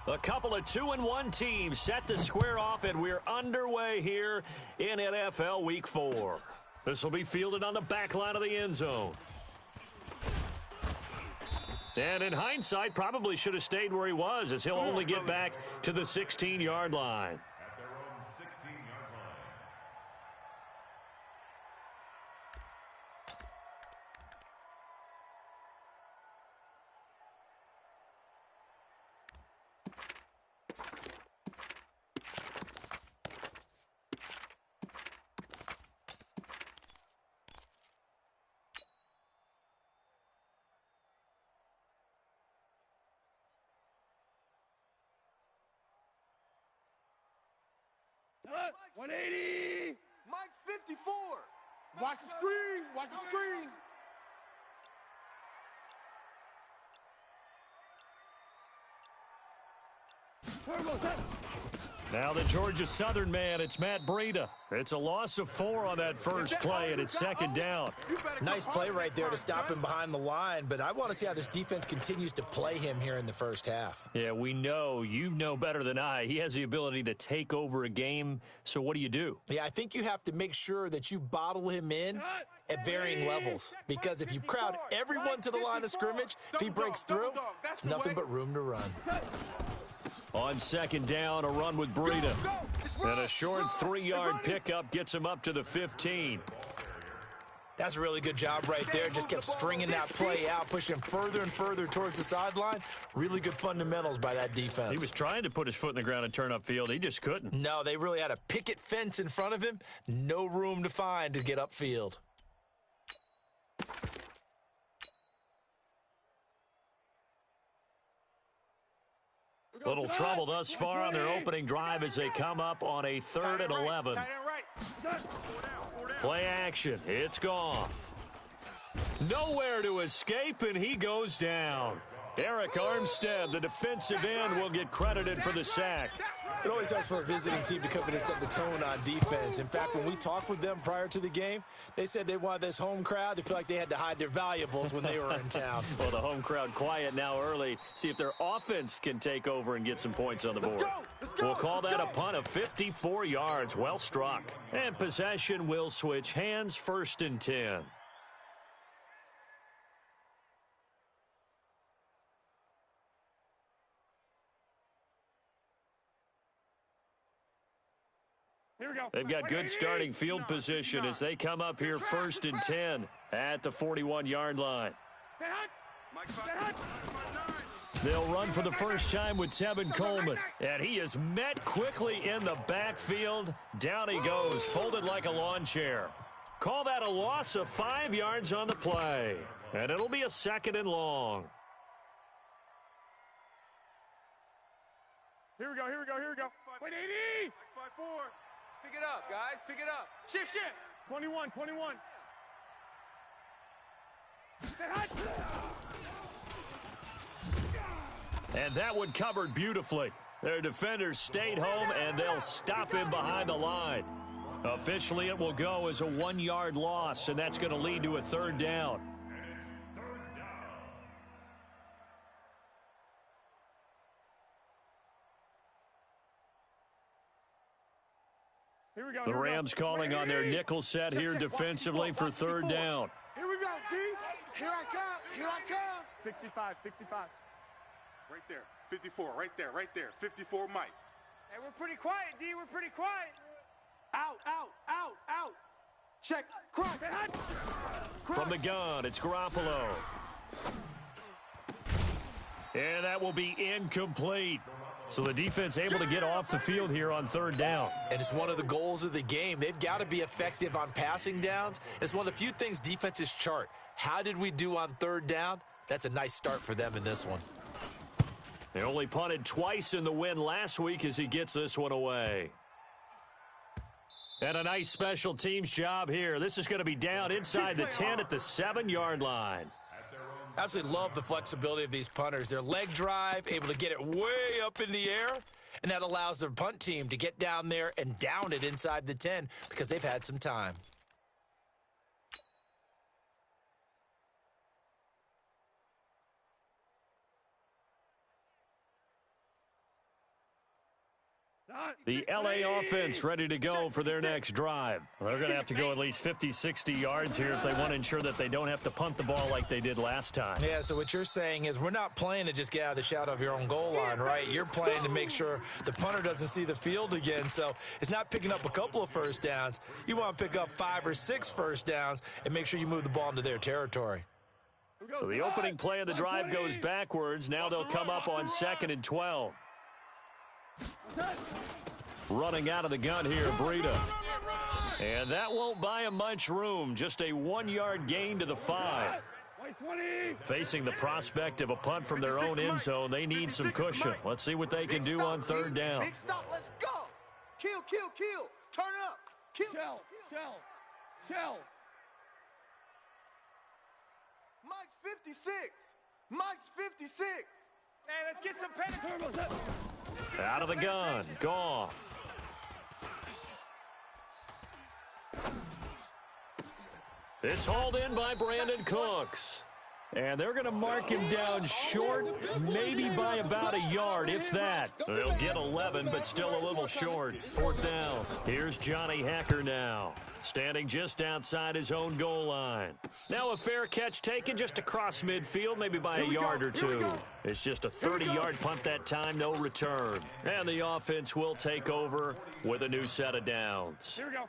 A couple of 2-1 teams set to square off, and we're underway here in NFL Week 4. This will be fielded on the back line of the end zone. And in hindsight, probably should have stayed where he was, as he'll only get back to the 16-yard line. At their own 16-yard line. What? 180! Mike 54! Watch the screen! Watch the screen! Now the Georgia Southern man, it's Matt Breida. It's a loss of 4 on that first play, and it's second down. Nice play right there to stop him behind the line, but I want to see how this defense continues to play him here in the first half. Yeah, we know, you know better than I, he has the ability to take over a game, so what do you do? Yeah, I think you have to make sure that you bottle him in at varying levels, because if you crowd everyone to the line of scrimmage, if he breaks through, there's nothing but room to run. On second down, a run with Breida. And a short 3-yard pickup gets him up to the 15. That's a really good job right there. Just kept stringing that play out, pushing further and further towards the sideline. Really good fundamentals by that defense. He was trying to put his foot in the ground and turn upfield. He just couldn't. No, they really had a picket fence in front of him. No room to find to get upfield. Little trouble thus far on their opening drive as they come up on a 3rd and 11. Play action. It's Goff. Nowhere to escape, and he goes down. Eric Armstead, the defensive end, will get credited for the sack. It always helps for a visiting team to come in and set the tone on defense. In fact, when we talked with them prior to the game, they said they wanted this home crowd to feel like they had to hide their valuables when they were in town. Well, the home crowd quiet now early. See if their offense can take over and get some points on the board. We'll call that a punt of 54 yards. Well struck. And possession will switch hands, 1st and 10. They've got good starting field position as they come up here 1st and 10 at the 41-yard line. They'll run for the first time with Tevin Coleman, and he is met quickly in the backfield. Down he goes, folded like a lawn chair. Call that a loss of 5 yards on the play, and it'll be a 2nd and long. Here we go. 180! Pick it up, guys. Pick it up. Shift. 21. And that one covered beautifully. Their defenders stayed home, and they'll stop him behind the line. Officially, it will go as a 1-yard loss, and that's going to lead to a 3rd down. The Rams calling on their nickel set here defensively for 3rd down. Here we go, D. Here I come. 65. Right there. 54. Right there. 54, Mike. Hey, we're pretty quiet, D. We're pretty quiet. Out. Check. Cross. From the gun, it's Garoppolo. And that will be incomplete. So the defense able to get off the field here on 3rd down. And it's one of the goals of the game. They've got to be effective on passing downs. It's one of the few things defenses chart. How did we do on 3rd down? That's a nice start for them in this one. They only punted twice in the win last week as he gets this one away. And a nice special teams job here. This is going to be down inside the 10 at the 7-yard line. Absolutely love the flexibility of these punters. Their leg drive, able to get it way up in the air, and that allows their punt team to get down there and down it inside the 10 because they've had some time. The LA offense ready to go for their next drive. They're going to have to go at least 50, 60 yards here if they want to ensure that they don't have to punt the ball like they did last time. Yeah, so what you're saying is we're not playing to just get out of the shadow of your own goal line, right? You're playing to make sure the punter doesn't see the field again. So it's not picking up a couple of first downs. You want to pick up 5 or 6 first downs and make sure you move the ball into their territory. So the opening play of the drive goes backwards. Now they'll come up on 2nd and 12. Running out of the gun here, Breida. And that won't buy him much room. Just a 1-yard gain to the 5. Facing the prospect of a punt from their own end zone, they need some cushion. Let's see what they can do on 3rd down. Big stop, let's go. Kill, kill, kill. Turn up. Kill. Shell. Mike's 56. Mike's 56. Hey, let's get some penalties. Out of the gun, Goff. It's hauled in by Brandon Cooks. And they're going to mark him down short, maybe by about a yard, if that. They'll get 11, but still a little short. 4th down. Here's Johnny Hacker now, standing just outside his own goal line. Now a fair catch taken just across midfield, maybe by a yard or two. It's just a 30-yard punt that time, no return. And the offense will take over with a new set of downs. Here we go.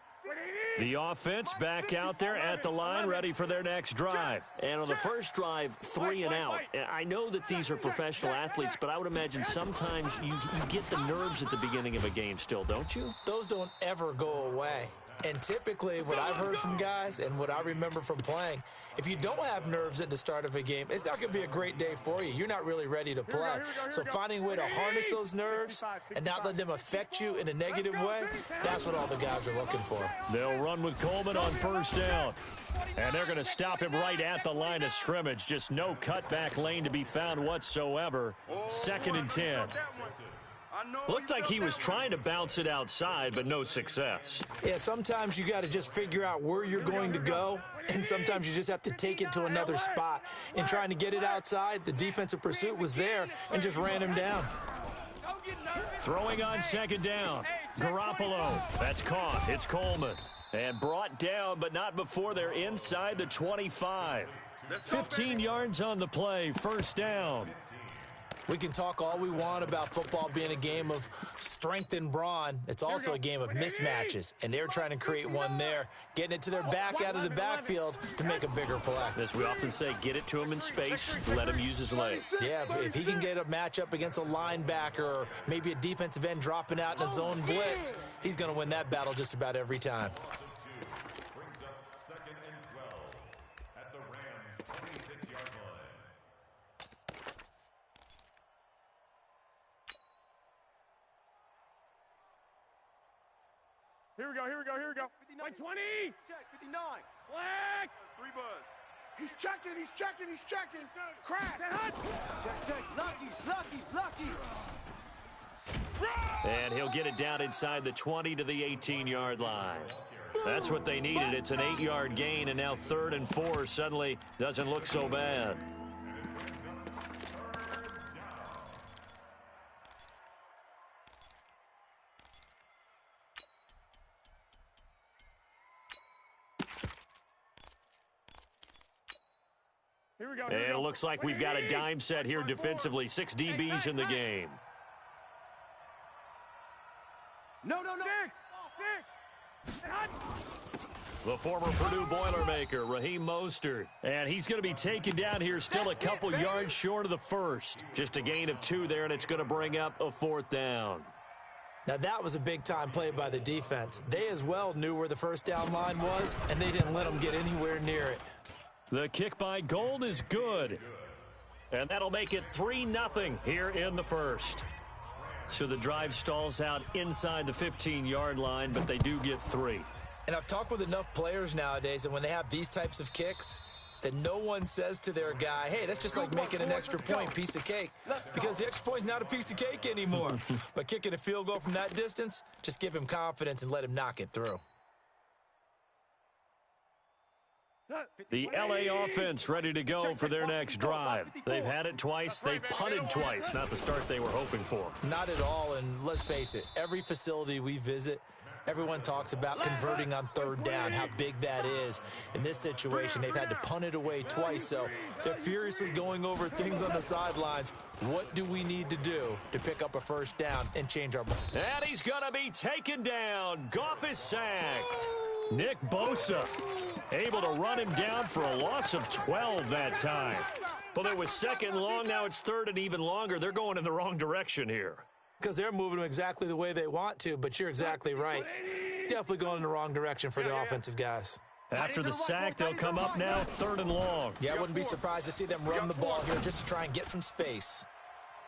The offense back out there at the line, ready for their next drive. And on the first drive, 3 and out. I know that these are professional athletes, but I would imagine sometimes you get the nerves at the beginning of a game still, don't you? Those don't ever go away. And typically what I've heard from guys and what I remember from playing, if you don't have nerves at the start of a game, it's not going to be a great day for you. You're not really ready to play. So finding a way to harness those nerves and not let them affect you in a negative way, that's what all the guys are looking for. They'll run with Coleman on 1st down. And they're going to stop him right at the line of scrimmage. Just no cutback lane to be found whatsoever. 2nd and 10. Looked like he was trying to bounce it outside, but no success. Yeah, sometimes you got to just figure out where you're going to go, and sometimes you just have to take it to another spot. In trying to get it outside, the defensive pursuit was there and just ran him down. Throwing on 2nd down. Garoppolo. That's caught. It's Coleman. And brought down, but not before they're inside the 25. 15 yards on the play. 1st down. We can talk all we want about football being a game of strength and brawn. It's also a game of mismatches, and they're trying to create one there, getting it to their back out of the backfield to make a bigger play. As we often say, get it to him in space, let him use his legs. Yeah, if he can get a matchup against a linebacker or maybe a defensive end dropping out in a zone blitz, he's going to win that battle just about every time. Brings up 2nd and 12 at the Rams' 26-yard line. Here we go. 59. 20. Check, 59. Black. 3 buzz. He's checking. Crash. Check. Lucky. And he'll get it down inside the 20 to the 18-yard line. That's what they needed. It's an 8-yard gain, and now 3rd and 4 suddenly doesn't look so bad. Here we go. And it looks like we've got a dime set here defensively. 6 DBs in the game. No. The former Purdue Boilermaker, Raheem Mostert. And he's going to be taken down here still a couple yards short of the 1st. Just a gain of 2 there, and it's going to bring up a 4th down. Now, that was a big-time play by the defense. They as well knew where the 1st down line was, and they didn't let them get anywhere near it. The kick by Gold is good. And that'll make it 3-0 here in the 1st. So the drive stalls out inside the 15-yard line, but they do get 3. And I've talked with enough players nowadays, and when they have these types of kicks, that no one says to their guy, hey, that's just like making an extra point, piece of cake. Because the extra point's not a piece of cake anymore. But kicking a field goal from that distance, just give him confidence and let him knock it through. The LA offense ready to go for their next drive. They've had it twice. They've punted twice. Not the start they were hoping for. Not at all, and let's face it, every facility we visit, everyone talks about converting on third down, how big that is. In this situation, they've had to punt it away twice, so they're furiously going over things on the sidelines. What do we need to do to pick up a first down and change our ball? And he's going to be taken down. Goff is sacked. Nick Bosa able to run him down for a loss of 12 that time. Well, it was second long. Now it's third and even longer. They're going in the wrong direction here. Because they're moving them exactly the way they want to, but you're exactly right. Definitely going in the wrong direction for the offensive guys. After the sack, they'll come up now third and long. Yeah, I wouldn't be surprised to see them run the ball here just to try and get some space.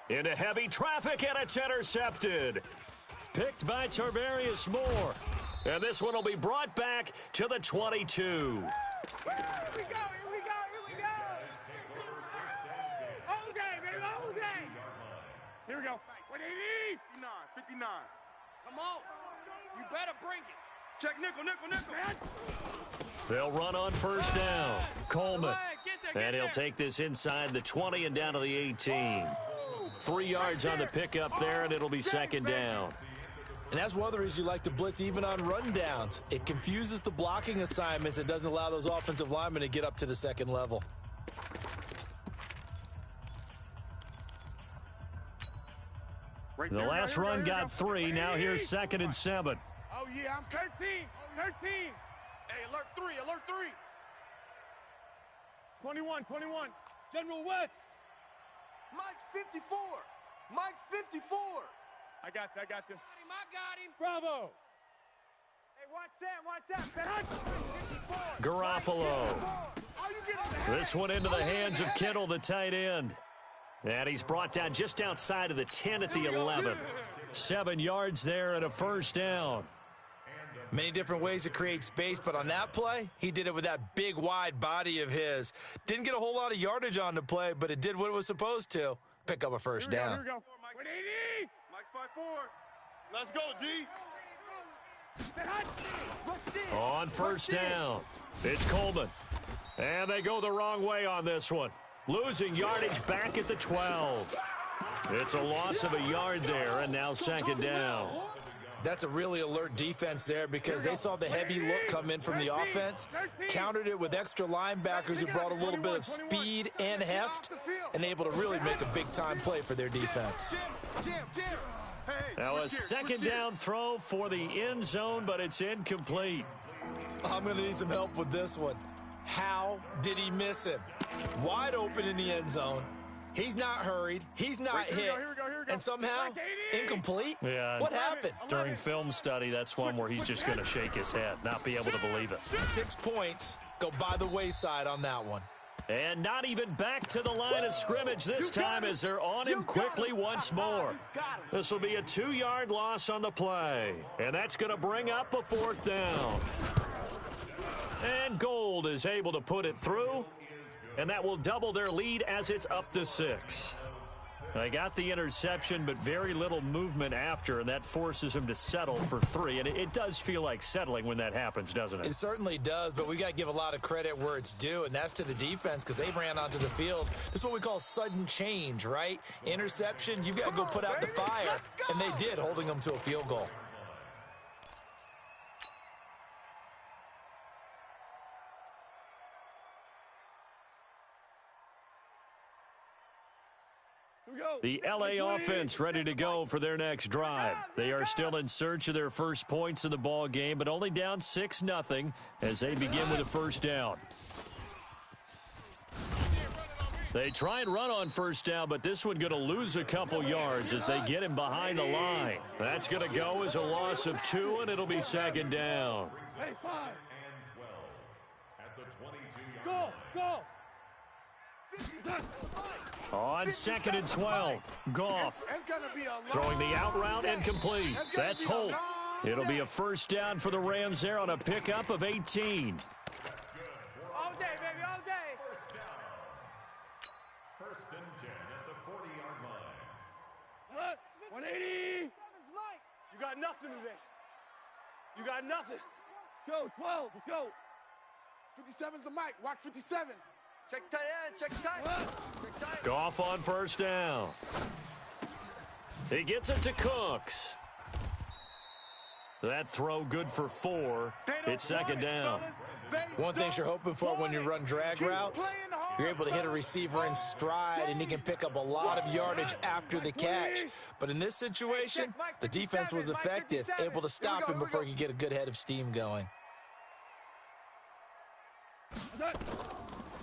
Into heavy traffic, and it's intercepted. Picked by Tarvarius Moore. And this one will be brought back to the 22. Here we go, here we go, here we go. All day, baby, all day. Here we go. 180. 59. Come on. You better bring it. Check nickel. They'll run on first down. Coleman. And he'll take this inside the 20 and down to the 18. 3 yards on the pickup there, and it'll be second down. And that's one of the reasons you like to blitz even on rundowns. It confuses the blocking assignments. It doesn't allow those offensive linemen to get up to the second level. Right The there. last run got 3. Now here's 2nd and 7. Oh, yeah, I'm 13. 13. Hey, alert 3, alert 3. 21. General West. Mike's 54. Mike's 54. I got you. I got him. Bravo. Hey, watch that. Garoppolo. Oh, you get on the head. This one into the hands of Kittle, the tight end. And he's brought down just outside of the 10 at the 11. 7 yards there and a first down. Many different ways to create space, but on that play, he did it with that big, wide body of his. Didn't get a whole lot of yardage on the play, but it did what it was supposed to. Pick up a first down. Here we go. 180. Mike's 5-4. Let's go, D. On first down, it's Coleman. And they go the wrong way on this one. Losing yardage back at the 12. It's a loss of a yard there, and now second down. That's a really alert defense there because they saw the heavy look come in from the offense, countered it with extra linebackers who brought a little bit of speed and heft, and able to really make a big-time play for their defense. Now a second down throw for the end zone, but it's incomplete. I'm going to need some help with this one. How did he miss him? Wide open in the end zone. He's not hurried. He's not hit. Here we go. And somehow, incomplete? Yeah. What happened? During film study, that's one where he's just going to shake his head, not be able to believe it. 6 points go by the wayside on that one. And not even back to the line of scrimmage this time as they're on him quickly once more. This will be a 2-yard loss on the play. And that's going to bring up a fourth down. And Gold is able to put it through. And that will double their lead as it's up to 6. They got the interception, but very little movement after, and that forces him to settle for 3. And it does feel like settling when that happens, doesn't it? It certainly does, but we got to give a lot of credit where it's due, and that's to the defense because they ran onto the field. This is what we call sudden change, right? Interception, you've got to go put out the fire, and they did, holding them to a field goal. The LA offense ready to go for their next drive. They are still in search of their first points in the ball game, but only down 6-0 as they begin with a first down. They try and run on first down, but this one going to lose a couple yards as they get him behind the line. That's going to go as a loss of 2, and it'll be second down. And 12 at the 22-yard line. On 2nd and 12, Goff throwing the out route incomplete. That's Holt. It'll be a first down for the Rams there on a pickup of 18. All day, baby, all day. First and 10 at the 40-yard line. 180. You got nothing today. You got nothing. Go, 12. Let's go. 57's the mic. Watch 57. Check tight end. Check tight. Check tight. Goff on first down. He gets it to Cooks. That throw good for 4. It's second down. One thing you're hoping for when you run drag routes, you're able to hit a receiver in stride, and he can pick up a lot of yardage after the catch. But in this situation, the defense was effective, able to stop him before he could get a good head of steam going.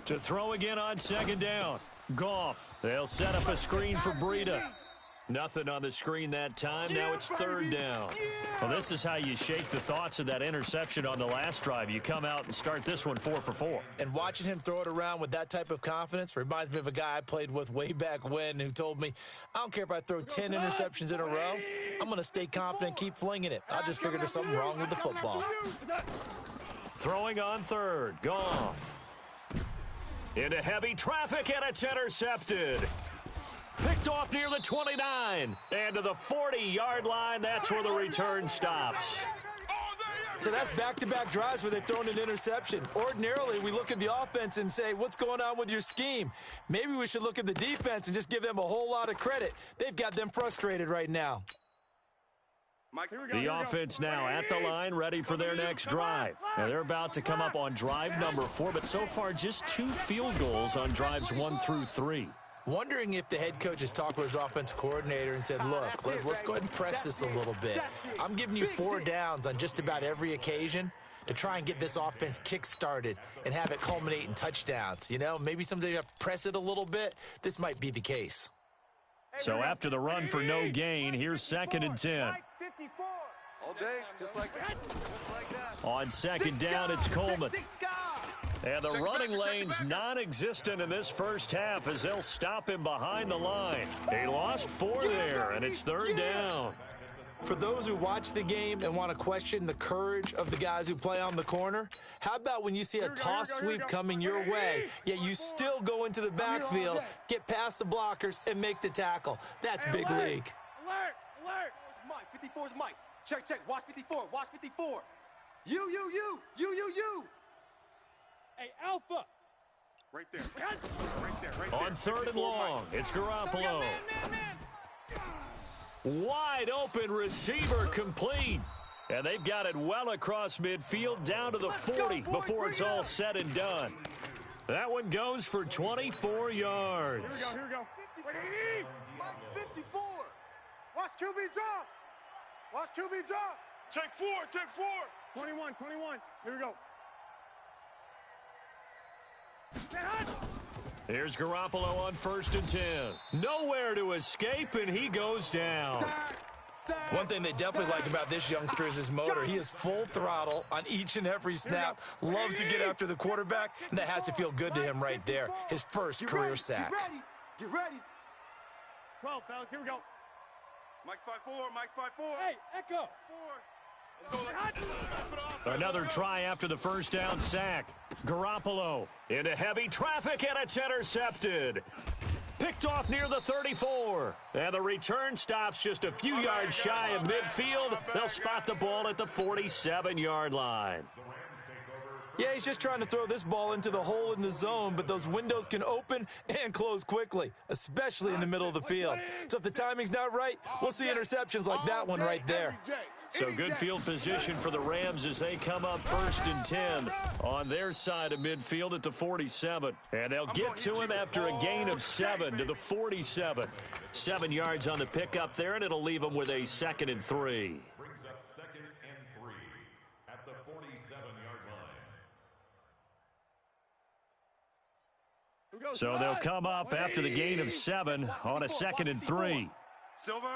To throw again on second down. Goff. They'll set up a screen for Breida. Nothing on the screen that time. Now it's third down. Well, this is how you shake the thoughts of that interception on the last drive. You come out and start this one 4 for 4. And watching him throw it around with that type of confidence reminds me of a guy I played with way back when who told me, I don't care if I throw 10 interceptions in a row. I'm going to stay confident, keep flinging it. I just figured there's something wrong with the football. Throwing on third. Goff. Into heavy traffic, and it's intercepted. Picked off near the 29. And to the 40-yard line, that's where the return stops. So that's back-to-back drives where they've thrown an interception. Ordinarily, we look at the offense and say, what's going on with your scheme? Maybe we should look at the defense and just give them a whole lot of credit. They've got them frustrated right now. The offense now at the line, ready for their next drive. Now they're about to come up on drive number 4, but so far just 2 field goals on drives 1 through 3. Wondering if the head coach has talked with his offensive coordinator and said, look, let's go ahead and press this a little bit. I'm giving you 4 downs on just about every occasion to try and get this offense kick-started and have it culminate in touchdowns. You know, maybe someday you have to press it a little bit. This might be the case. So after the run for no gain, here's second and 10. All day, just like that. Just like that. On second down, it's Coleman. And the running lane's non-existent in this first half as they'll stop him behind the line. He lost 4 there, and it's third down. For those who watch the game and want to question the courage of the guys who play on the corner, how about when you see a toss sweep coming your way, yet you still go into the backfield, get past the blockers, and make the tackle? That's big league. Alert! Alert! Mike, 54 is Mike. Check, check. Watch 54. Watch 54. You. Hey, Alpha! Right there. Right there. Right there. On third and long, it's Garoppolo. Wide open receiver complete. And they've got it well across midfield down to the 40 before it's all said and done. That one goes for 24 yards. Here we go. Mike, 54. Watch QB drop. Watch QB drop. Check 4. Check 4. 21. Here we go. Here's Garoppolo on first and 10. Nowhere to escape, and he goes down. One thing they definitely like about this youngster is his motor. He is full throttle on each and every snap. Loves to get after the quarterback, and that has to feel good to him right there. His first career sack. Get ready. 12, fellas. Here we go. Mike's 5-4. Mike's 5-4. Hey, Echo. 4. Let's go. Another try after the first down sack. Garoppolo into heavy traffic, and it's intercepted. Picked off near the 34. And the return stops just a few yards shy of midfield. They'll spot the ball at the 47-yard line. Yeah, he's just trying to throw this ball into the hole in the zone, but those windows can open and close quickly, especially in the middle of the field. So if the timing's not right, we'll see interceptions like that one right there. So good field position for the Rams as they come up first and 10 on their side of midfield at the 47. And they'll get to him after a gain of 7 to the 47. 7 yards on the pickup there, and it'll leave them with a second and 3. Brings up second and 3 at the 47-yard line. So they'll come up after the gain of 7 on a second and 3. Silver.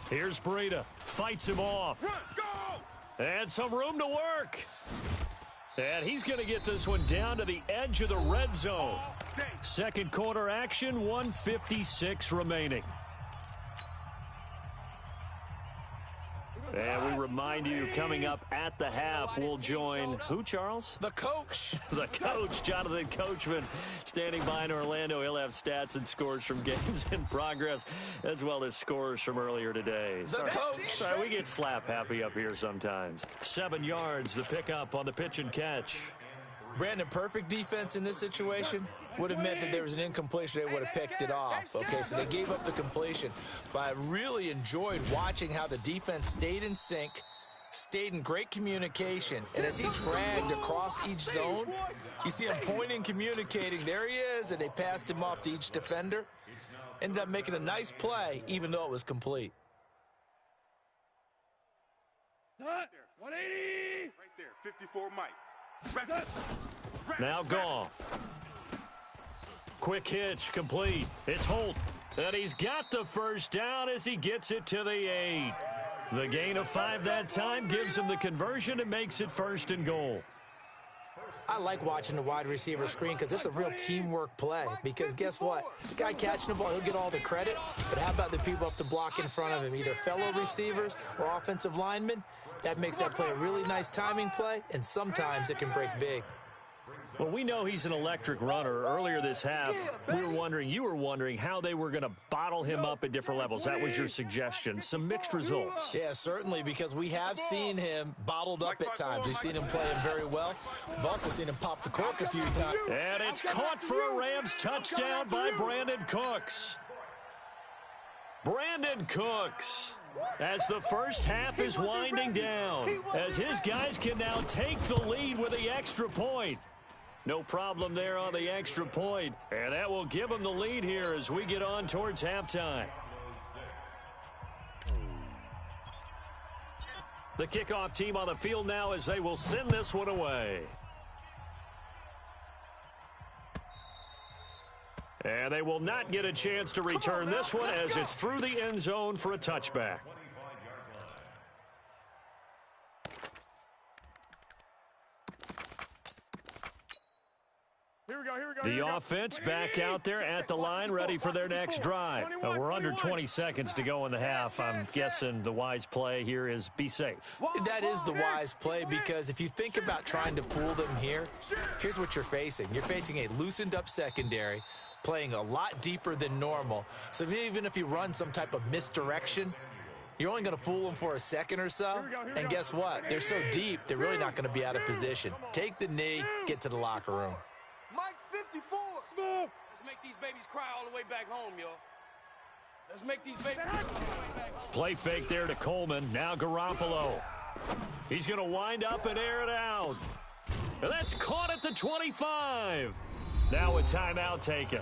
Here's Breida. Fights him off. Run, go! And some room to work. And he's going to get this one down to the edge of the red zone. Second quarter action, 1:56 remaining. And we remind you, coming up at the half, we'll join who, Charles? The coach. The coach, Jonathan Coachman, standing by in Orlando. He'll have stats and scores from games in progress, as well as scores from earlier today. The coach. Sorry, we get slap happy up here sometimes. 7 yards, the pickup on the pitch and catch. Brandon, perfect defense in this situation would have meant that there was an incompletion. They would have picked it off. Okay, so they gave up the completion. But I really enjoyed watching how the defense stayed in sync, stayed in great communication. And as he dragged across each zone, you see him pointing, communicating. There he is, and they passed him off to each defender. Ended up making a nice play, even though it was complete. 180. Right there, 54 Mike. Now Goff. Quick hitch, complete. It's Holt. And he's got the first down as he gets it to the 8. The gain of 5 that time gives him the conversion and makes it 1st and goal. I like watching the wide receiver screen because it's a real teamwork play. Because guess what? The guy catching the ball, he'll get all the credit. But how about the people up to block in front of him, either fellow receivers or offensive linemen? That makes that play a really nice timing play, and sometimes it can break big. Well, we know he's an electric runner. Earlier this half, you were wondering how they were going to bottle him up at different levels. That was your suggestion. Some mixed results. Yeah, certainly, because we have seen him bottled up at times. We've seen him play him very well. We've also seen him pop the cork a few times. And it's caught for a Rams touchdown by Brandon Cooks. Brandon Cooks, as the first half is winding down, as his guys can now take the lead with the extra point. No problem there on the extra point, and that will give them the lead here as we get on towards halftime. The kickoff team on the field now as they will send this one away. And they will not get a chance to return this one as it's through the end zone for a touchback. The offense back out there at the line, ready for their next drive. We're under 20 seconds to go in the half. I'm guessing the wise play here is be safe. That is the wise play, because if you think about trying to fool them here, here's what you're facing. You're facing a loosened up secondary, playing a lot deeper than normal. So even if you run some type of misdirection, you're only going to fool them for a second or so. And guess what? They're so deep, they're really not going to be out of position. Take the knee, get to the locker room. Mike 54. Smooth. Let's make these babies cry all the way back home, yo. Let's make these babies cry all the way back home. Play fake there to Coleman. Now Garoppolo. He's going to wind up and air it out. And that's caught at the 25. Now a timeout taken.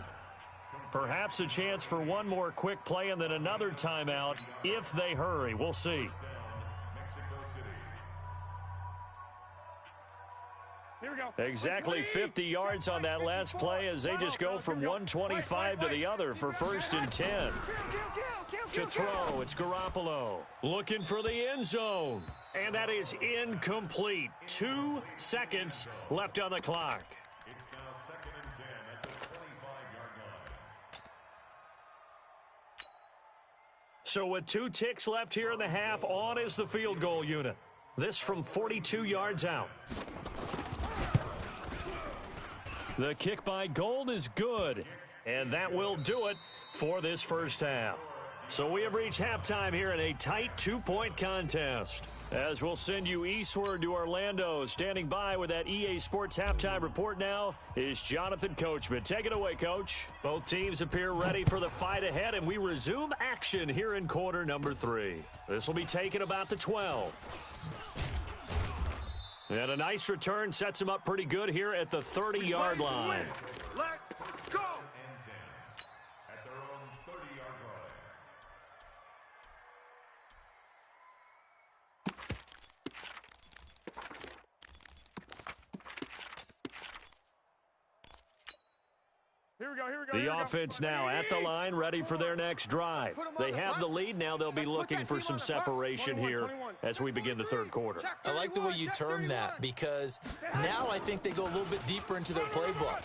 Perhaps a chance for one more quick play and then another timeout if they hurry. We'll see. Here we go. Exactly 50 yards on that last play as they just go from 125 to the other for 1st and 10. To throw, it's Garoppolo looking for the end zone. And that is incomplete. 2 seconds left on the clock. It's now 2nd and 10 at the 25-yard line. So with 2 ticks left here in the half, on is the field goal unit. This from 42 yards out. The kick by Gold is good, and that will do it for this first half. So we have reached halftime here in a tight 2-point contest. As we'll send you eastward to Orlando, standing by with that EA Sports halftime report now is Jonathan Coachman. Take it away, Coach. Both teams appear ready for the fight ahead, and we resume action here in quarter number 3. This will be taken about the 12. And a nice return sets him up pretty good here at the 30-yard line. Let's go. And 10 at their own 30-yard line. Here we go. The offense now at the line, ready for their next drive. They have the lead. Now they'll be looking for some separation here as we begin the third quarter. I like the way you term that, because now I think they go a little bit deeper into their playbook.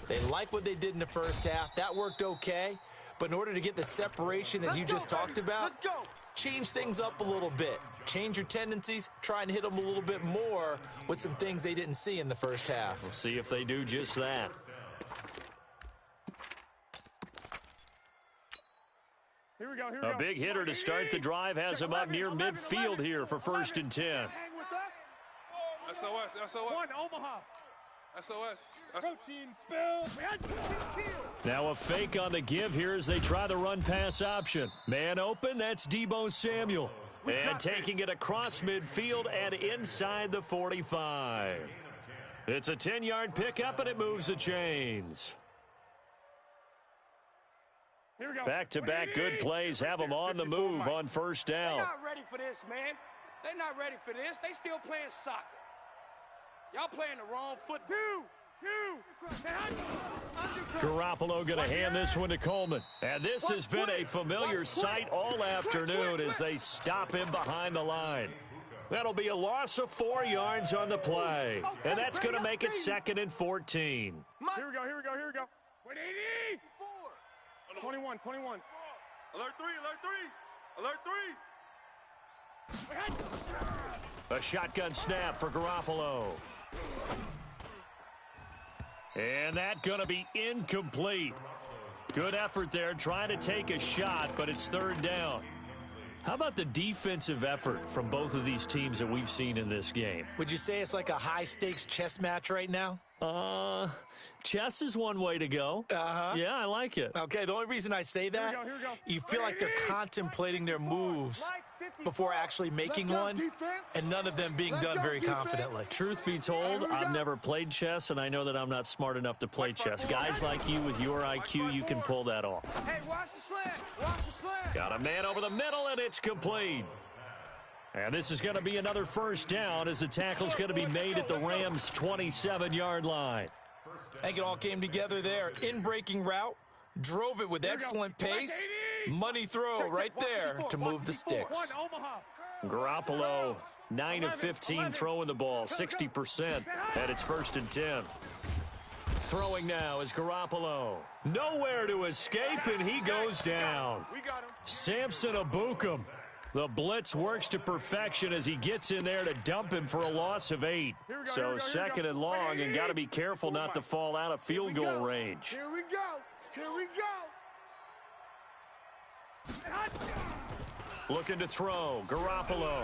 They like what they did in the first half. That worked okay. But in order to get the separation that you just talked about, change things up a little bit. Change your tendencies, try and hit them a little bit more with some things they didn't see in the first half. We'll see if they do just that. Here we go, here we go. A big hitter to start the drive has him up near midfield here for 1st and 10. Hang with us. SOS, SOS. One, Omaha. SOS. Protein spill. Now a fake on the give here as they try the run-pass option. Man open, that's Deebo Samuel. And taking it across midfield and inside the 45. It's a 10-yard pickup, and it moves the chains. Here we go. Back-to-back good plays have them on the move on 1st down. They're not ready for this, man. They're not ready for this. They still playing soccer. Y'all playing the wrong foot. Two. Garoppolo going to hand this one to Coleman. And this has been a familiar sight all afternoon as they stop him behind the line. That'll be a loss of 4 yards on the play. And that's going to make it 2nd and 14. Here we go. 180. 21. Alert 3. A shotgun snap for Garoppolo. And that going to be incomplete. Good effort there trying to take a shot, but it's 3rd down. How about the defensive effort from both of these teams that we've seen in this game? Would you say it's like a high-stakes chess match right now? Chess is one way to go. Yeah, I like it. Okay, the only reason I say that, Here we go. you feel like they're contemplating their moves before actually making one, and none of them being done very confidently. Truth be told, I've never played chess, and I know that I'm not smart enough to play chess. Guys like you with your IQ, you can pull that off. Hey, watch the slant. Watch the slant. Got a man over the middle, and it's complete. And this is going to be another 1st down as the tackle's going to be made at the Rams' 27-yard line. I think it all came together there. In-breaking route, drove it with excellent pace. Money throw right there to move the sticks. One, Omaha. Garoppolo, 9 of 15 throwing the ball, 60%, and it's 1st and 10. Throwing now is Garoppolo. Nowhere to escape, and he goes down. We got him. Samson Abukum. The blitz works to perfection as he gets in there to dump him for a loss of 8. So 2nd and long, and got to be careful not to fall out of field goal range. Here we go. Looking to throw, Garoppolo.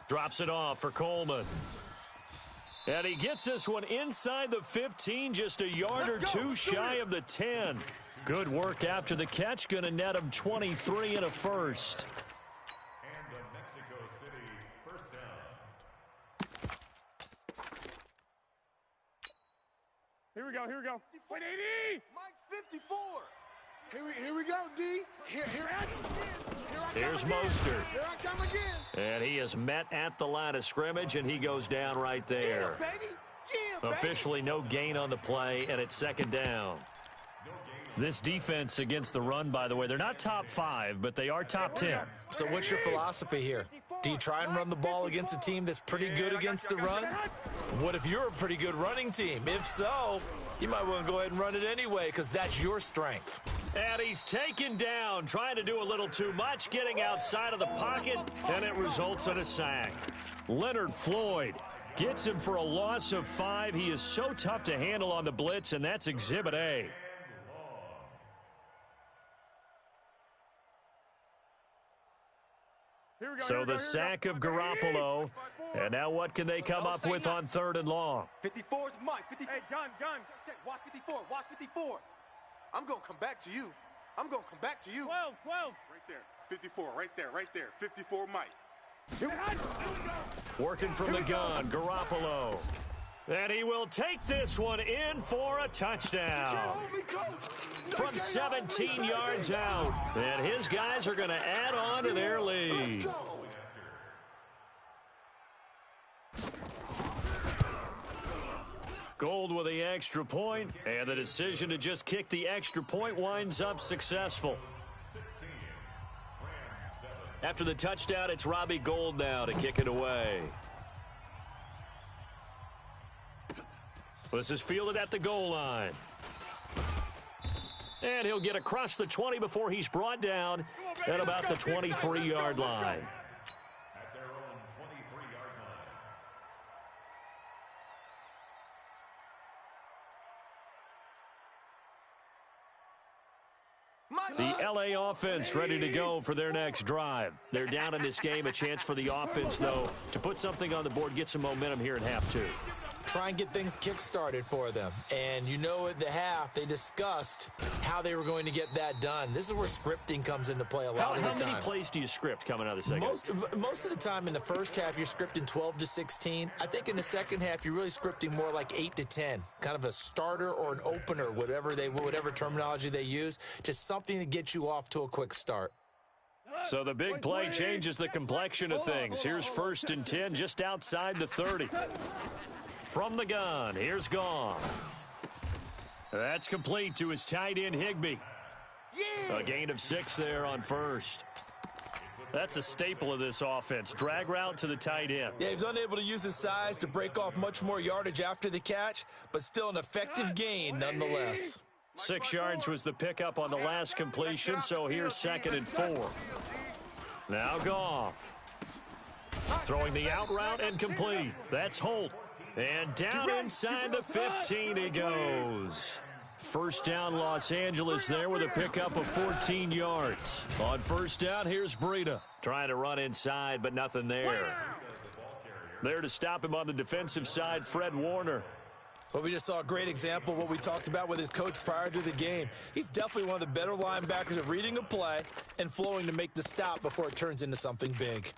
Drops it off for Coleman. And he gets this one inside the 15, just a yard or two shy of the 10. Good work after the catch, going to net him 23 and a first. And the Mexico City 1st down. Here we go. 180. Mike's 54. Here we go, D. Here I come again. Here's Mostert. Here I come again. And he is met at the line of scrimmage, and he goes down right Yeah, there. baby. Yeah, baby. Officially no gain on the play, and it's 2nd down. This defense against the run, by the way, they're not top 5, but they are top 10. So what's your philosophy here? Do you try and run the ball against a team that's pretty good against the run? What if you're a pretty good running team? If so, you might want to go ahead and run it anyway because that's your strength. And he's taken down, trying to do a little too much, getting outside of the pocket, and it results in a sack. Leonard Floyd gets him for a loss of 5. He is so tough to handle on the blitz, and that's Exhibit A. So the sack of Garoppolo, and now what can they come up with on 3rd and long? 54 is Mike. 54. Hey, gun. Check. Watch 54. Watch 54. I'm going to come back to you. 12. Right there. 54. Right there. 54 Mike. Working from the gun, Garoppolo. And he will take this one in for a touchdown. From 17 yards out. And his guys are going to add on to their lead. Gold with the extra point, and the decision to just kick the extra point winds up successful. After the touchdown, it's Robbie Gould now to kick it away. This is fielded at the goal line. And he'll get across the 20 before he's brought down at about the 23-yard line. At their own 23-yard line. The L.A. offense ready to go for their next drive. They're down in this game. A chance for the offense, though, to put something on the board, get some momentum here in half two. Try and get things kick-started for them. And you know at the half, they discussed how they were going to get that done. This is where scripting comes into play a lot of the time. How many plays do you script coming out of the second? Most of the time in the first half, you're scripting 12 to 16. I think in the second half, you're really scripting more like 8 to 10, kind of a starter or an opener, whatever terminology they use, just something to get you off to a quick start. So the big play changes the complexion of things. Here's 1st and 10 just outside the 30. From the gun, here's Goff. That's complete to his tight end, Higbee. A gain of 6 there on first. That's a staple of this offense. Drag route to the tight end. Yeah, he was unable to use his size to break off much more yardage after the catch, but still an effective gain nonetheless. 6 yards was the pickup on the last completion, so here's 2nd and 4. Now Goff. Throwing the out route and complete. That's Holt. And down inside the 15 he goes. First down, Los Angeles there with a pickup of 14 yards. On first down, here's Breida. Trying to run inside, but nothing there. There to stop him on the defensive side, Fred Warner. But we just saw a great example of what we talked about with his coach prior to the game. He's definitely one of the better linebackers at reading a play and flowing to make the stop before it turns into something big.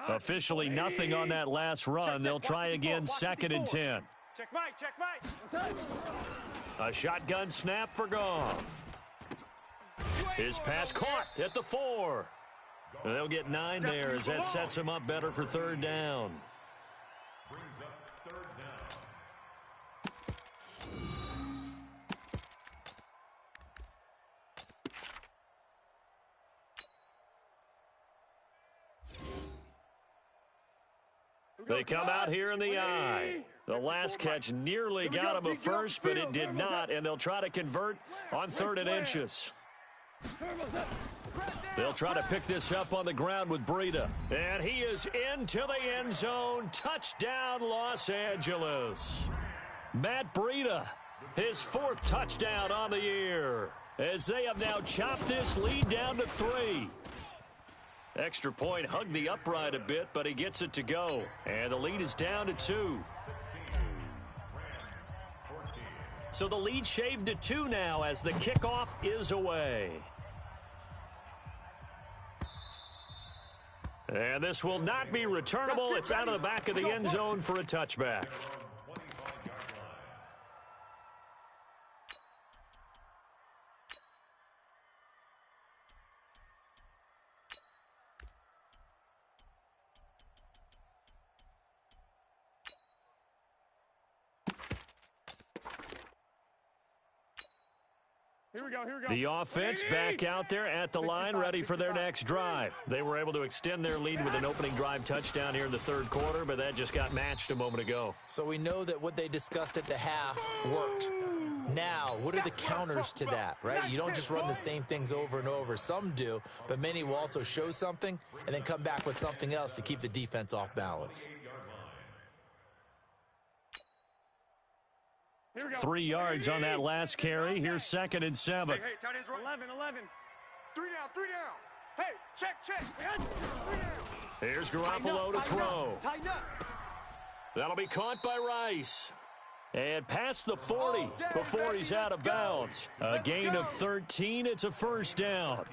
Officially nothing on that last run. They'll try again, 2nd and 10. Check Mike. A shotgun snap for Goff. His pass caught at the 4. They'll get 9 there as that sets him up better for 3rd down. Brings up 3rd down. They come out here in the eye. The last catch nearly got him a first, but it did not, and they'll try to convert on 3rd and inches. They'll try to pick this up on the ground with Breida. And he is into the end zone. Touchdown, Los Angeles. Matt Breida, his 4th touchdown on the year, as they have now chopped this lead down to 3. Extra point hugged the upright a bit, but he gets it to go. And the lead is down to 2. So the lead shaved to 2 now as the kickoff is away. And this will not be returnable. It's out of the back of the end zone for a touchback. Here we go. The offense back out there at the line, ready for their next drive. They were able to extend their lead with an opening drive touchdown here in the 3rd quarter, but that just got matched a moment ago. So we know that what they discussed at the half worked. Now, what are the counters to that, right? You don't just run the same things over and over. Some do, but many will also show something and then come back with something else to keep the defense off balance. 3 yards on that last carry. Here's 2nd and 7. Hey, tight ends right. 11. 3 down, 3 down. Hey, check. 3 down. Here's Garoppolo to throw. Tighten up. That'll be caught by Rice. And past the 40 before he's out of bounds. A gain of 13. It's a first down.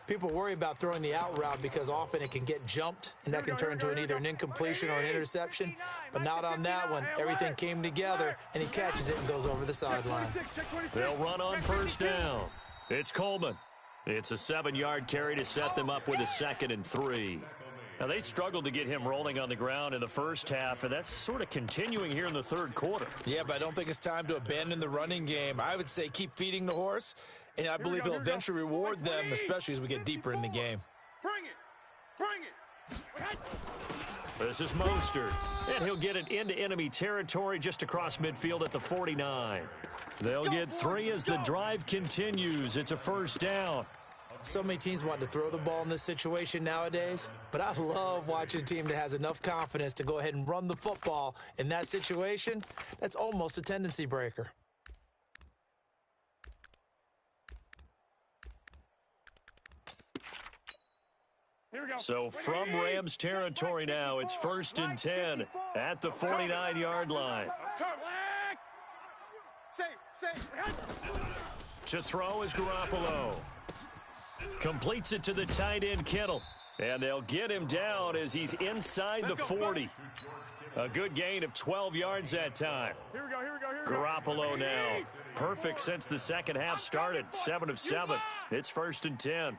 People worry about throwing the out route because often it can get jumped, and that can turn into either an incompletion or an interception. But not on that one. Everything came together, and he catches it and goes over the sideline. They'll run on first down. It's Coleman. It's a 7-yard carry to set them up with a 2nd and 3. Now, they struggled to get him rolling on the ground in the first half, and that's sort of continuing here in the third quarter. Yeah, but I don't think it's time to abandon the running game. I would say keep feeding the horse, and I believe he'll eventually reward them, especially as we get deeper in the game. Bring it. This is Mostert, and he'll get it into enemy territory just across midfield at the 49. They'll get 3 as the drive continues. It's a first down. So many teams want to throw the ball in this situation nowadays, but I love watching a team that has enough confidence to go ahead and run the football in that situation. That's almost a tendency breaker. So from Rams territory now, it's 1st and 10 at the 49-yard line. Safe. To throw is Garoppolo. Completes it to the tight end, Kittle. And they'll get him down as he's inside the 40. A good gain of 12 yards that time. Here we go. Garoppolo now. Perfect since the second half started. 7 of 7. It's 1st and 10.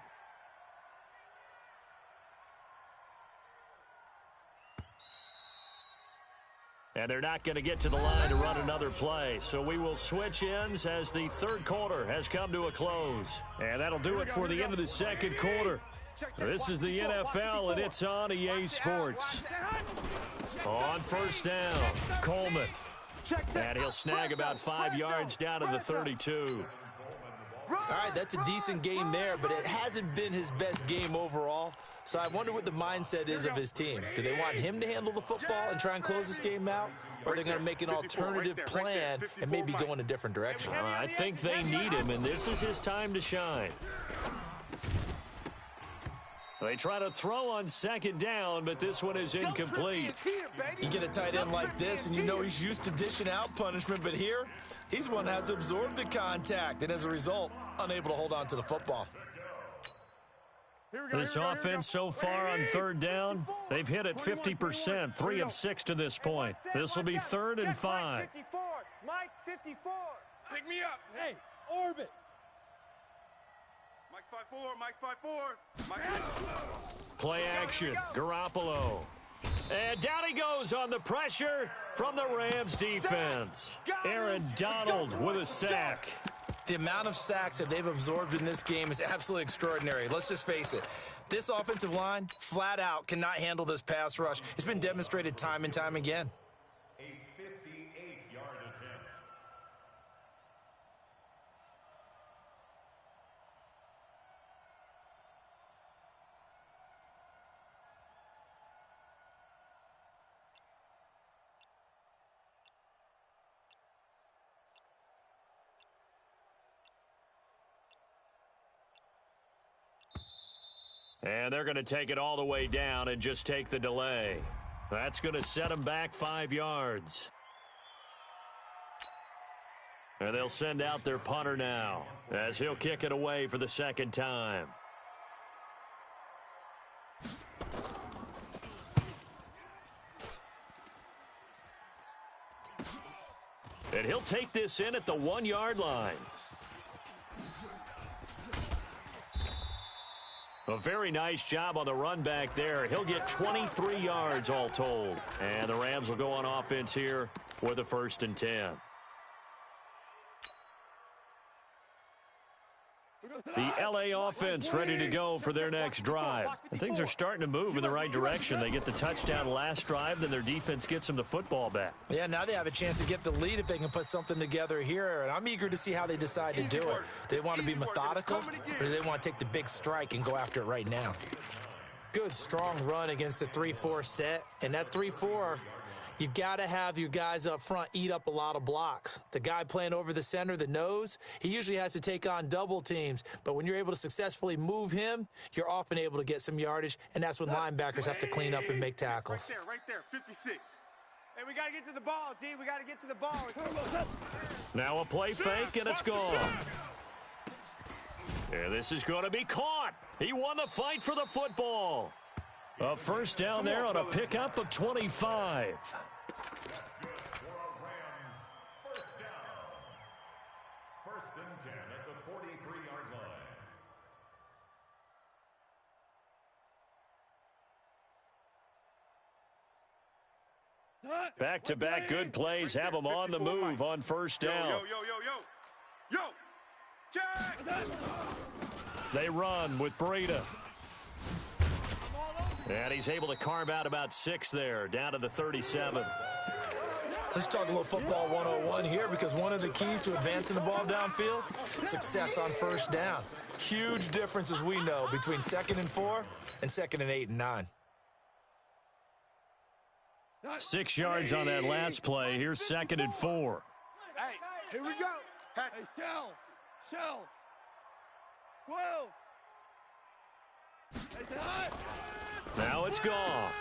And they're not going to get to the line to run another play. So we will switch ends as the third quarter has come to a close. And that'll do it for the end of the second quarter. This is the NFL, and it's on EA Sports. On first down, Coleman. And he'll snag about 5 yards down to the 32. All right, that's a decent game there, but it hasn't been his best game overall. So I wonder what the mindset is of his team. Do they want him to handle the football and try and close this game out? Or are they going to make an alternative plan and maybe go in a different direction? I think they need him, and this is his time to shine. They try to throw on 2nd down, but this one is incomplete. You get a tight end like this, and you know he's used to dishing out punishment, but here, he's one that has to absorb the contact, and as a result, unable to hold on to the football. This offense so far on 3rd down, they've hit it 50%, 3 of 6 to this point. This will be 3rd and 5. Mike 54. Pick me up. Hey, orbit. Mike's 5'4". Play action, Garoppolo. And down he goes on the pressure from the Rams defense. Aaron Donald with a sack. The amount of sacks that they've absorbed in this game is absolutely extraordinary. Let's just face it. This offensive line, flat out, cannot handle this pass rush. It's been demonstrated time and time again. A 58-yard attempt. And they're going to take it all the way down and just take the delay. That's going to set them back 5 yards. And they'll send out their punter now as he'll kick it away for the 2nd time. And he'll take this in at the 1-yard line. A very nice job on the run back there. He'll get 23 yards all told. And the Rams will go on offense here with a 1st and 10. The LA offense ready to go for their next drive. And things are starting to move in the right direction. They get the touchdown last drive, then their defense gets them the football back. Yeah, now they have a chance to get the lead if they can put something together here. And I'm eager to see how they decide to do it. Do they want to be methodical, or do they want to take the big strike and go after it right now? Good, strong run against the 3-4 set. And that 3-4, You got to have your guys up front eat up a lot of blocks. The guy playing over the center, the nose, he usually has to take on double teams. But when you're able to successfully move him, you're often able to get some yardage, and that's when linebackers have to clean up and make tackles. Right there, 56. Hey, we got to get to the ball, D. We got to get to the ball. Now a play fake, and it's gone. And this is going to be caught. He won the fight for the football. A first down there on a pickup of 25. First and 10 at the 43-yard line. Back-to-back good plays have them on the move on first down. Yo, Jack! They run with Breida. And he's able to carve out about 6 there, down to the 37. Let's talk a little football 101 here, because one of the keys to advancing the ball downfield, success on first down. Huge difference, as we know, between 2nd and 4 and 2nd and 8 and 9. 6 yards on that last play. Here's 2nd and 4. Hey, here we go. Hey, Shell. 12. Now it's Goff.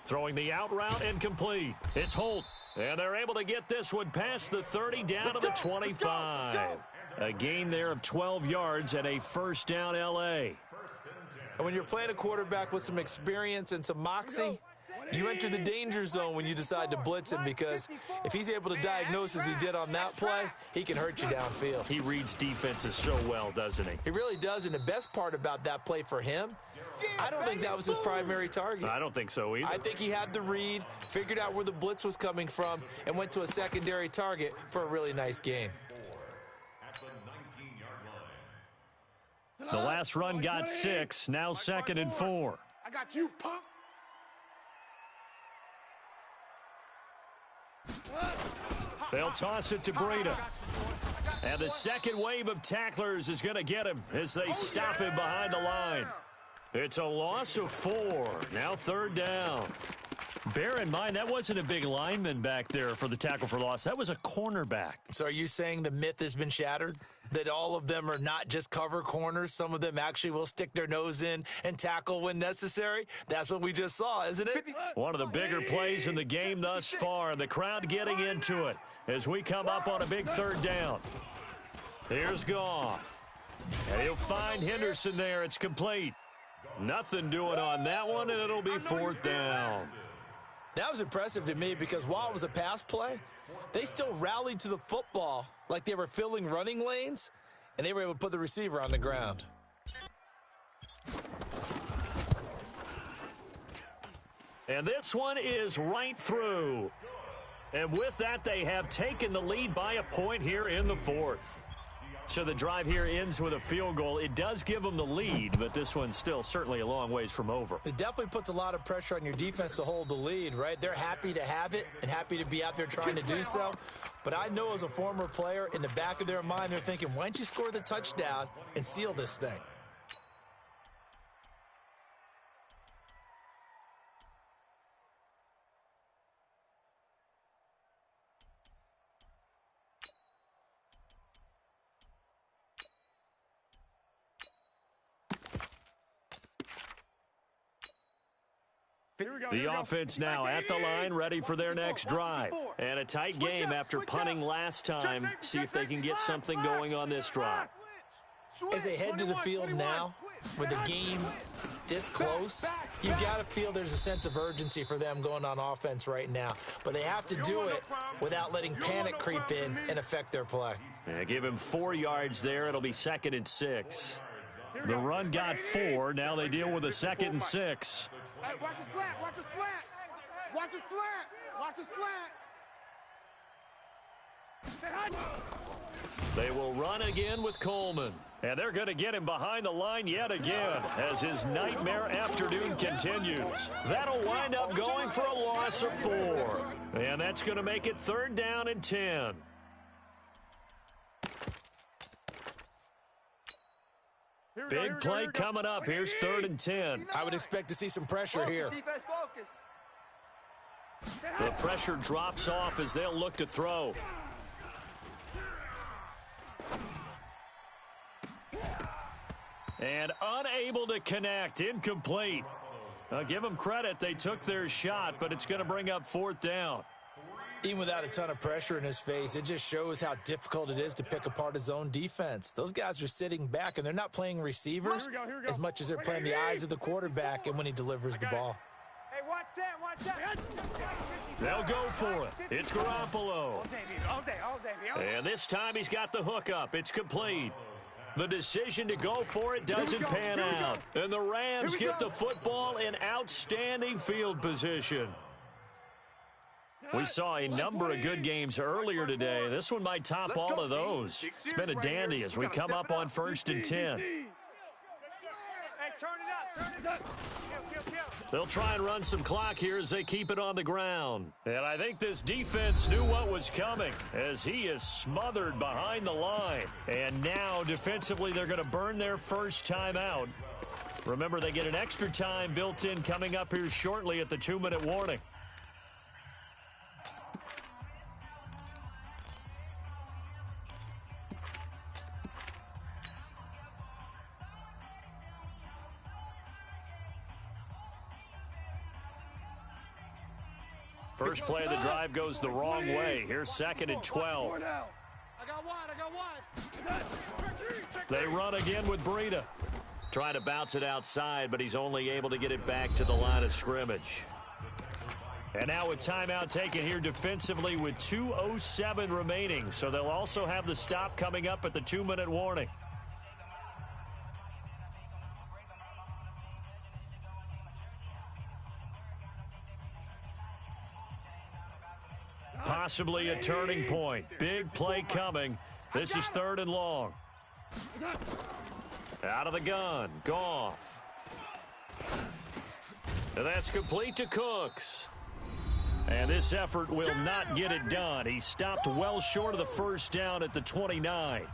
Throwing the out route and complete. It's Holt. And they're able to get this one past the 30 down to the 25. A gain there of 12 yards and a first down L.A. And when you're playing a quarterback with some experience and some moxie, you enter the danger zone when you decide to blitz him, because if he's able to diagnose as he did on that play, he can hurt you downfield. He reads defenses so well, doesn't he? He really does, and the best part about that play for him, I don't think that was his primary target. I don't think so either. I think he had the read, figured out where the blitz was coming from, and went to a secondary target for a really nice gain. At the 19-yard line. The last run got 6, now 2nd and 4. I got you, punk. They'll toss it to Breida. And the second wave of tacklers is going to get him as they stop him behind the line. It's a loss of 4. Now 3rd down. Bear in mind, that wasn't a big lineman back there for the tackle for loss. That was a cornerback. So are you saying the myth has been shattered? That all of them are not just cover corners? Some of them actually will stick their nose in and tackle when necessary? That's what we just saw, isn't it? One of the bigger plays in the game thus far, and the crowd getting into it as we come up on a big 3rd down. Here's Goff. And he'll find Henderson there. It's complete. Nothing doing on that one, and it'll be 4th down. That was impressive to me, because while it was a pass play, they still rallied to the football like they were filling running lanes, and they were able to put the receiver on the ground. And this one is right through. And with that, they have taken the lead by a point here in the 4th. So the drive here ends with a field goal. It does give them the lead, but this one's still certainly a long ways from over. It definitely puts a lot of pressure on your defense to hold the lead, right? They're happy to have it and happy to be out there trying to do so. But I know as a former player, in the back of their mind, they're thinking, why don't you score the touchdown and seal this thing? The offense now at the line, ready for their next drive. And a tight game after punting last time. See if they can get something going on this drive. As they head to the field now, with the game this close, you've got to feel there's a sense of urgency for them going on offense right now. But they have to do it without letting panic creep in and affect their play. Yeah, give him 4 yards there. It'll be 2nd and 6. The run got 4. Now they deal with a 2nd and 6. Hey, watch the slant, watch the slant. Watch the slant, watch the slant. They will run again with Coleman. And they're going to get him behind the line yet again as his nightmare afternoon continues. That'll wind up going for a loss of 4. And that's going to make it 3rd down and 10. Big play coming up. Here's 3rd and 10. I would expect to see some pressure here. Defense, focus. The pressure drops off as they'll look to throw. And unable to connect. Incomplete. I'll give them credit. They took their shot, but it's going to bring up 4th down. Even without a ton of pressure in his face, it just shows how difficult it is to pick apart his own defense. Those guys are sitting back, and they're not playing receivers as much as they're playing the eyes of the quarterback and when he delivers the ball. Hey, watch that, watch that. They'll go for it. It's Garoppolo. All day, baby. And this time he's got the hookup. It's complete. The decision to go for it doesn't pan out. And the Rams get the football in outstanding field position. We saw a number of good games earlier today. This one might top all of those. It's been a dandy as we come up on 1st and 10. Hey, turn it up. Kill. They'll try and run some clock here as they keep it on the ground. And I think this defense knew what was coming as he is smothered behind the line. And now defensively they're going to burn their first time out. Remember, they get an extra time built in coming up here shortly at the 2-minute warning. First play of the drive goes the wrong way. Here's 2nd and 12. I got wide. They run again with Breida. Trying to bounce it outside, but he's only able to get it back to the line of scrimmage. And now a timeout taken here defensively with 2:07 remaining. So they'll also have the stop coming up at the 2-minute warning. Possibly a turning point. Big play coming. This is 3rd and long. Out of the gun. Goff. And that's complete to Cooks. And this effort will not get it done. He stopped well short of the first down at the 29.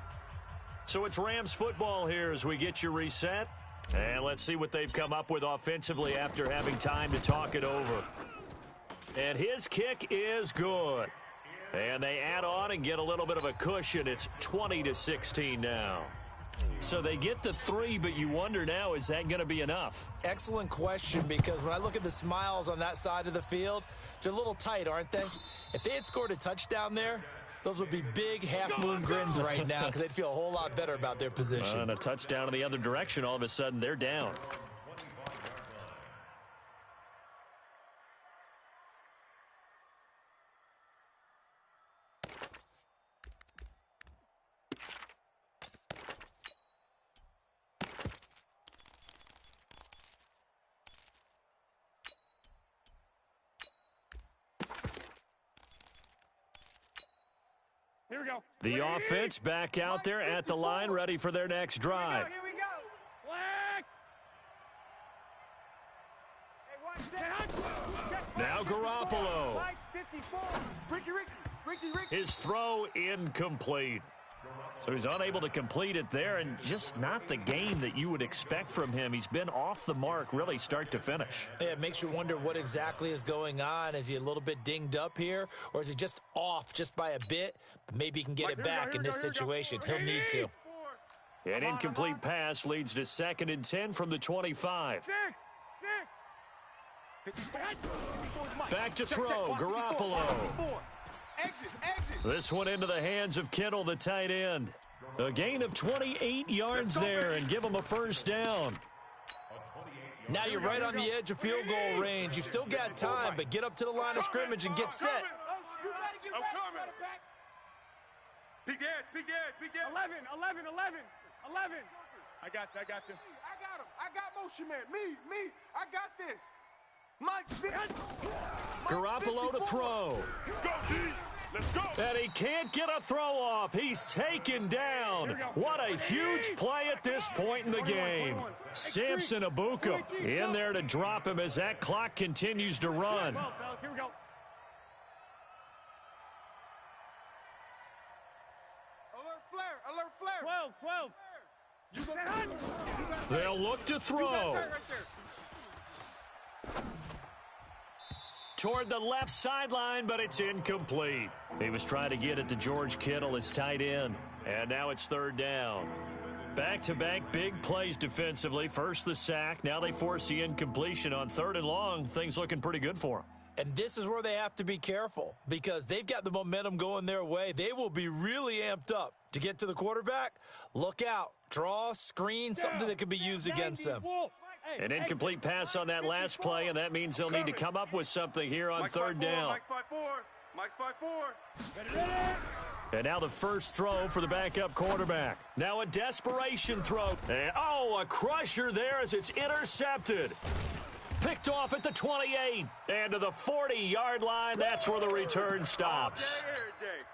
So it's Rams football here as we get you reset. And let's see what they've come up with offensively after having time to talk it over. And his kick is good. And they add on and get a little bit of a cushion. It's 20-16 now. So they get the 3, but you wonder now, is that going to be enough? Excellent question, because when I look at the smiles on that side of the field, they're a little tight, aren't they? If they had scored a touchdown there, those would be big half-moon grins right now because they'd feel a whole lot better about their position. And a touchdown in the other direction, all of a sudden they're down. Here we go. The offense back out there at the line, ready for their next drive. Here we go. Black. Hey, watch that. Now Garoppolo. Mike 54. Ricky. His throw incomplete. So he's unable to complete it there, and just not the game that you would expect from him. He's been off the mark really start to finish. Yeah, it makes you wonder what exactly is going on. Is he a little bit dinged up here, or is he just off just by a bit? Maybe he can get it back in this situation. He'll need to. An incomplete pass leads to 2nd and 10 from the 25. Back to throw, Garoppolo. Exit. This one into the hands of Kittle, the tight end. A gain of 28 yards there and give him a first down. Now you're right on the edge of field goal range. You've still got time, but get up to the line of scrimmage and get set. I'm coming. Big edge. 11. I got you. I got him. I got motion man. Me. I got this. Mike's 50. Garoppolo to throw. Go, D. Let's go. And he can't get a throw off. He's taken down. What a huge play at this point in the game. Samson Abuka in there to drop him as that clock continues to run. Here we go. Alert flare. 12. They'll look to throw. toward the left sideline, but it's incomplete. He was trying to get it to George Kittle, his tight end. And now it's third down. Back-to-back big plays defensively. First the sack. Now they force the incompletion on third and long. Things looking pretty good for them. And this is where they have to be careful because they've got the momentum going their way. They will be really amped up to get to the quarterback. Look out. Draw, screen, something that could be used against them. An incomplete pass on that last play, and that means they'll need to come up with something here on third down. Mike's 5-4. And now the first throw for the backup quarterback. Now a desperation throw. And, a crusher there as it's intercepted. Picked off at the 28. And to the 40-yard line, that's where the return stops.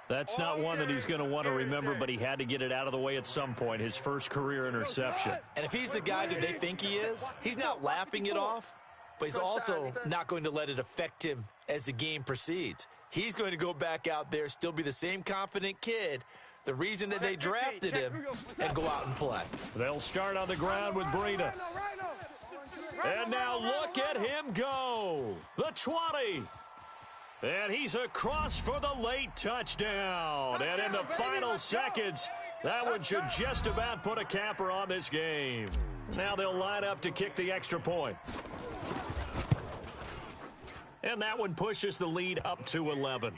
That's not one that he's going to want to remember, but he had to get it out of the way at some point, his first career interception. And if he's the guy that they think he is, he's not laughing it off, but he's also not going to let it affect him as the game proceeds. He's going to go back out there, still be the same confident kid, the reason that they drafted him, and go out and play. They'll start on the ground with Breida. And now look at him go. The 20. And he's across for the late touchdown. And in the final seconds, that one should just about put a capper on this game. Now they'll line up to kick the extra point. And that one pushes the lead up to 11.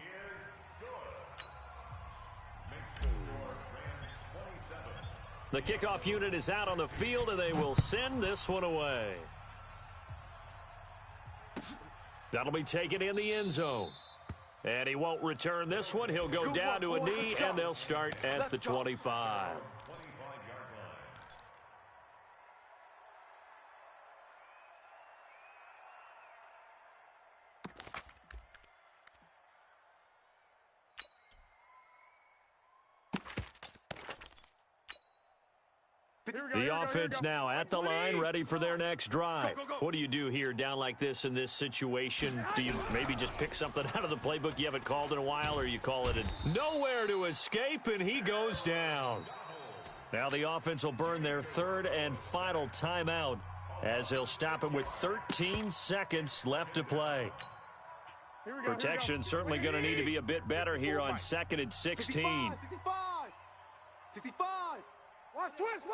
The kickoff unit is out on the field, and they will send this one away. That'll be taken in the end zone. And he won't return this one. He'll go down to a knee, and they'll start at the 25. The offense now at the line, ready for their next drive. What do you do here down like this in this situation? Do you maybe just pick something out of the playbook you haven't called in a while, or you call it nowhere to escape, and he goes down? Now the offense will burn their third and final timeout as they'll stop him with 13 seconds left to play. Protection certainly going to need to be a bit better here on 2nd and 16. 65. Watch twist.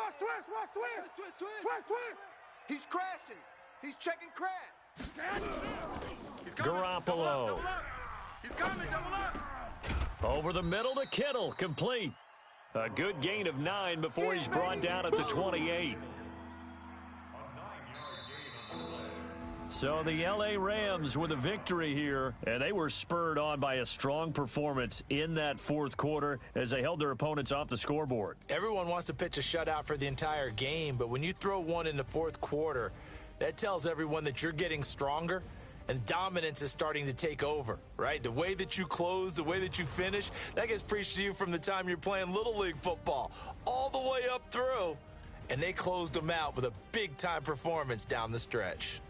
He's crashing. He's checking crash. Garoppolo. He's coming, double up. Over the middle to Kittle, complete. A good gain of 9 before he's brought down at the 28. So the L.A. Rams with a victory here, and they were spurred on by a strong performance in that fourth quarter as they held their opponents off the scoreboard. Everyone wants to pitch a shutout for the entire game, but when you throw one in the fourth quarter, that tells everyone that you're getting stronger and dominance is starting to take over, right? The way that you close, the way that you finish, that gets preached to you from the time you're playing Little League football all the way up through, and they closed them out with a big-time performance down the stretch.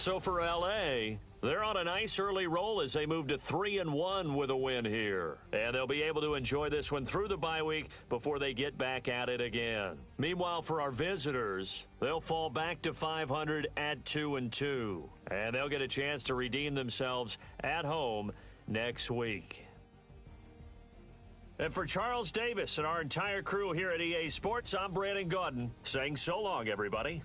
So for L.A., they're on a nice early roll as they move to 3-1 with a win here. And they'll be able to enjoy this one through the bye week before they get back at it again. Meanwhile, for our visitors, they'll fall back to 500 at 2-2. And they'll get a chance to redeem themselves at home next week. And for Charles Davis and our entire crew here at EA Sports, I'm Brandon Gaudin saying so long, everybody.